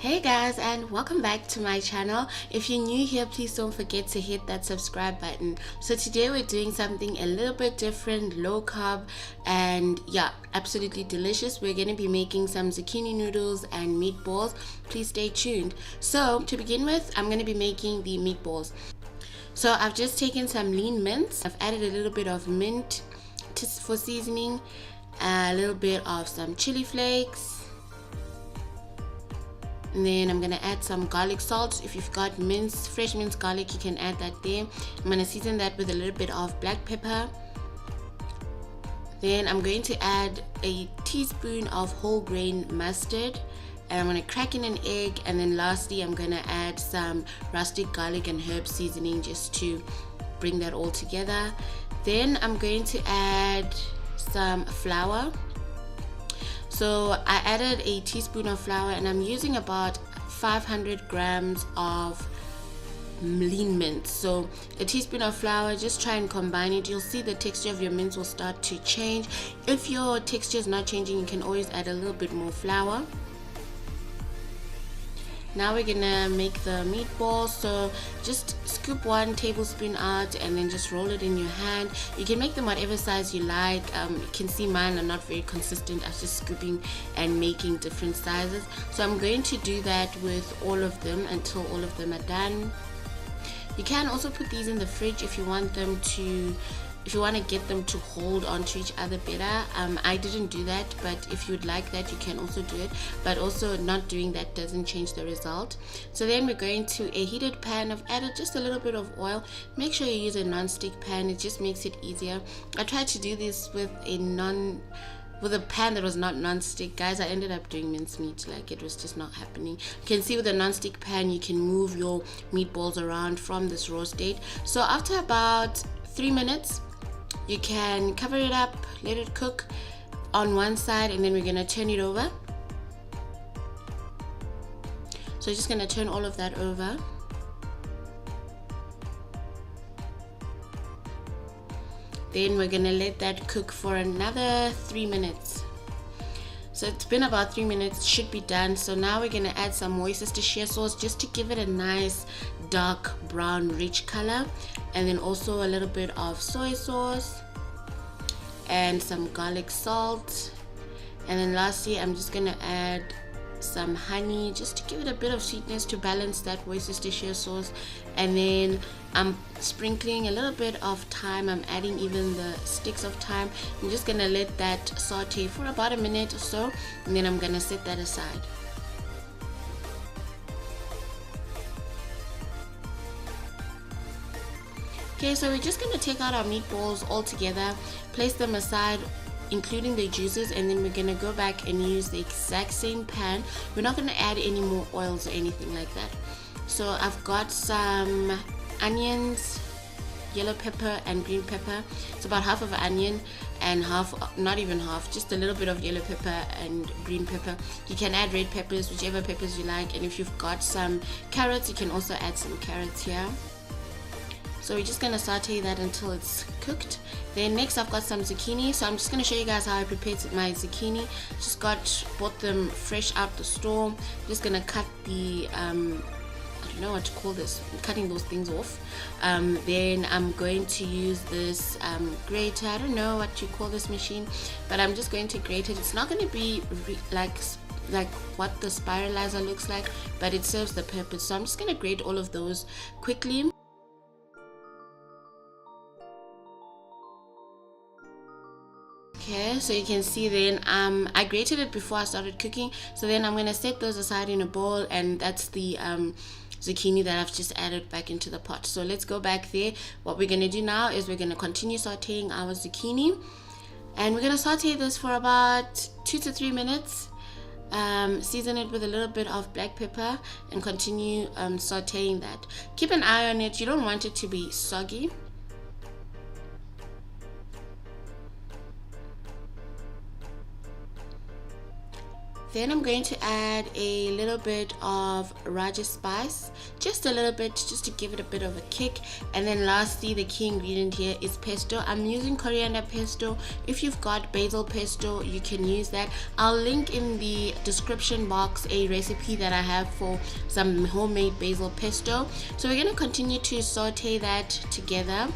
Hey guys, and welcome back to my channel. If you're new here, please don't forget to hit that subscribe button. So today we're doing something a little bit different, low carb, and yeah, absolutely delicious. We're going to be making some zucchini noodles and meatballs. Please stay tuned. So to begin with, I'm going to be making the meatballs. So I've just taken some lean mince. I've added a little bit of mint for seasoning, a little bit of some chili flakes, and then I'm gonna add some garlic salt. If you've got fresh minced garlic, you can add that there. I'm gonna season that with a little bit of black pepper. Then I'm going to add a teaspoon of whole grain mustard, and I'm gonna crack in an egg. And then lastly, I'm gonna add some rustic garlic and herb seasoning just to bring that all together. Then I'm going to add some flour. So I added a teaspoon of flour, and I'm using about 500 grams of lean mince. So a teaspoon of flour, just try and combine it. You'll see the texture of your mince will start to change. If your texture is not changing, you can always add a little bit more flour. Now we're gonna make the meatballs. So just scoop 1 tablespoon out and then just roll it in your hand. You can make them whatever size you like. You can see mine are not very consistent. I was just scooping and making different sizes. So I'm going to do that with all of them until all of them are done. You can also put these in the fridge if you want them to, if you want to get them to hold onto each other better. I didn't do that, but if you'd like that, you can also do it. But also not doing that doesn't change the result. So then we're going to a heated pan. I've added just a little bit of oil. Make sure you use a non-stick pan. It just makes it easier. I tried to do this with a pan that was not non-stick. Guys, I ended up doing mincemeat. Like, it was just not happening. You can see with a non-stick pan, you can move your meatballs around from this raw state. So after about 3 minutes, you can cover it up, let it cook on one side, and then we're gonna turn it over. So just gonna turn all of that over. Then we're gonna let that cook for another 3 minutes. So it's been about 3 minutes, should be done. So now we're gonna add some Worcestershire sauce just to give it a nice dark brown rich color, and then also a little bit of soy sauce and some garlic salt. And then lastly, I'm just gonna add some honey just to give it a bit of sweetness to balance that Worcestershire sauce. And then I'm sprinkling a little bit of thyme. I'm adding even the sticks of thyme. I'm just gonna let that saute for about a minute or so, and then I'm gonna set that aside. Okay, so we're just gonna take out our meatballs all together, place them aside, including the juices, and then we're gonna go back and use the exact same pan. We're not gonna add any more oils or anything like that. So I've got some onions, yellow pepper and green pepper. It's about half of an onion and half, not even half, just a little bit of yellow pepper and green pepper. You can add red peppers, whichever peppers you like, and if you've got some carrots, you can also add some carrots here. So we're just gonna saute that until it's cooked. Then next I've got some zucchini. So I'm just gonna show you guys how I prepared my zucchini. Just bought them fresh out the store. I'm just gonna cut the I don't know what to call this, I'm cutting those things off. Then I'm going to use this grater. I don't know what you call this machine, but I'm just going to grate it. It's not going to be like what the spiralizer looks like, but it serves the purpose. So I'm just going to grate all of those quickly. Okay, so you can see then I grated it before I started cooking. So then I'm going to set those aside in a bowl, and that's the zucchini that I've just added back into the pot. So let's go back there. What we're going to do now is we're going to continue sauteing our zucchini, and we're going to saute this for about 2 to 3 minutes. Season it with a little bit of black pepper and continue sauteing that. Keep an eye on it. You don't want it to be soggy. Then I'm going to add a little bit of Raja spice, just a little bit, just to give it a bit of a kick. And then lastly, the key ingredient here is pesto. I'm using coriander pesto. If you've got basil pesto, you can use that. I'll link in the description box a recipe that I have for some homemade basil pesto. So we're going to continue to saute that together.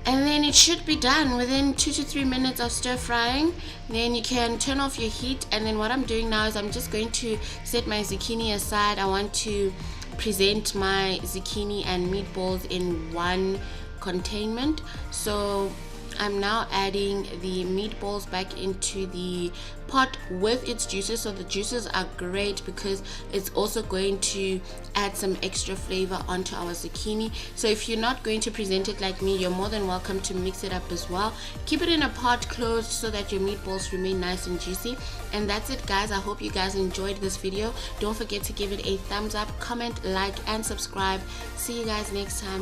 And then it should be done within 2 to 3 minutes of stir frying. Then you can turn off your heat. And then what I'm doing now is I'm just going to set my zucchini aside. I want to present my zucchini and meatballs in one containment. So I'm now adding the meatballs back into the pot with its juices. So the juices are great because it's also going to add some extra flavor onto our zucchini. So if you're not going to present it like me, you're more than welcome to mix it up as well. Keep it in a pot closed so that your meatballs remain nice and juicy. And that's it, guys. I hope you guys enjoyed this video. Don't forget to give it a thumbs up, comment, like, and subscribe. See you guys next time.